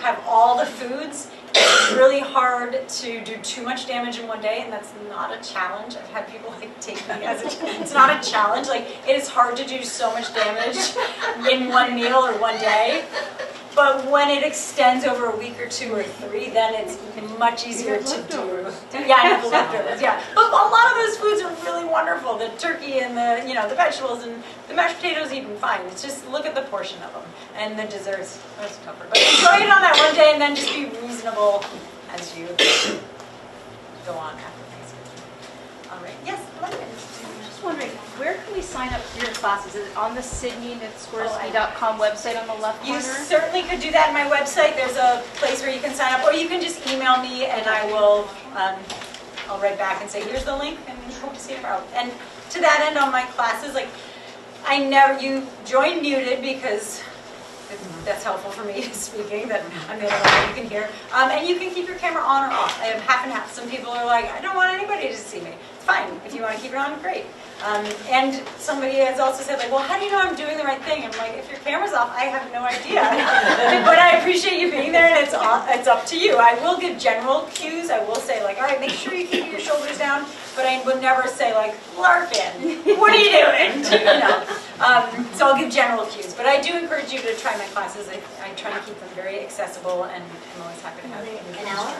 have all the foods. It's really hard to do too much damage in one day, and that's not a challenge. I've had people like take me as it's not a challenge. Like, it is hard to do so much damage in one meal or one day. But when it extends over a week or 2 or 3, then it's much easier to do. Yeah, I have the leftovers, yeah. But a lot of those foods are really wonderful. The turkey and the, the vegetables and the mashed potatoes even fine. It's just look at the portion of them. And the desserts, that's tougher. But enjoy it on that one day and then just be reasonable as you go on after Thanksgiving. All right, yes, London. I'm just wondering, where can we sign up for your classes? Is it on the SydneyNitzkorski.com website on the left You corner? certainly could do that on my website. There's a place where you can sign up, or you can just email me and I will, I'll write back and say, here's the link, and hope to see you tomorrow. And to that end, on my classes, like, you join muted because that's helpful for me speaking, that I'm the only one you can hear. And you can keep your camera on or off. I have half and half. Some people are like, I don't want anybody to see me. It's fine. If you want to keep it on, great. And somebody has also said, like, well, how do you know I'm doing the right thing? I'm like, if your camera's off, I have no idea. But I appreciate you being there, and it's up to you. I will give general cues. I will say, like, all right, make sure you keep your shoulders down. But I would never say, like, Larkin, what are you doing? So I'll give general cues. But I do encourage you to try my classes. I try to keep them very accessible, and I'm always happy to have you. An hour?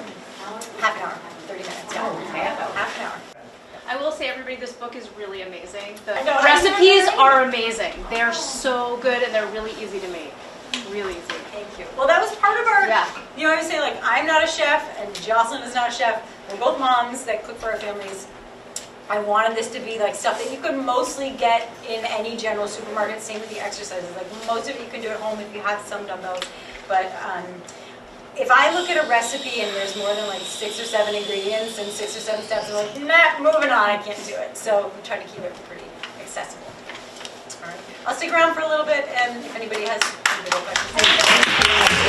Half an hour, 30 minutes. Yeah. Half an hour. I will say, everybody, this book is really amazing. The I know, recipes are amazing. They're so good and they're really easy to make. Really easy. Thank you. Well, that was part of our, Yeah. I always say, like, I'm not a chef and Jocelyn is not a chef. We're both moms that cook for our families. I wanted this to be like stuff that you could mostly get in any general supermarket. Same with the exercises. Like, most of it you can do at home if you have some dumbbells. But if I look at a recipe and there's more than like 6 or 7 ingredients and 6 or 7 steps, I'm like, nah, moving on, I can't do it. So we try to keep it pretty accessible. All right. I'll stick around for a little bit, and if anybody has any questions.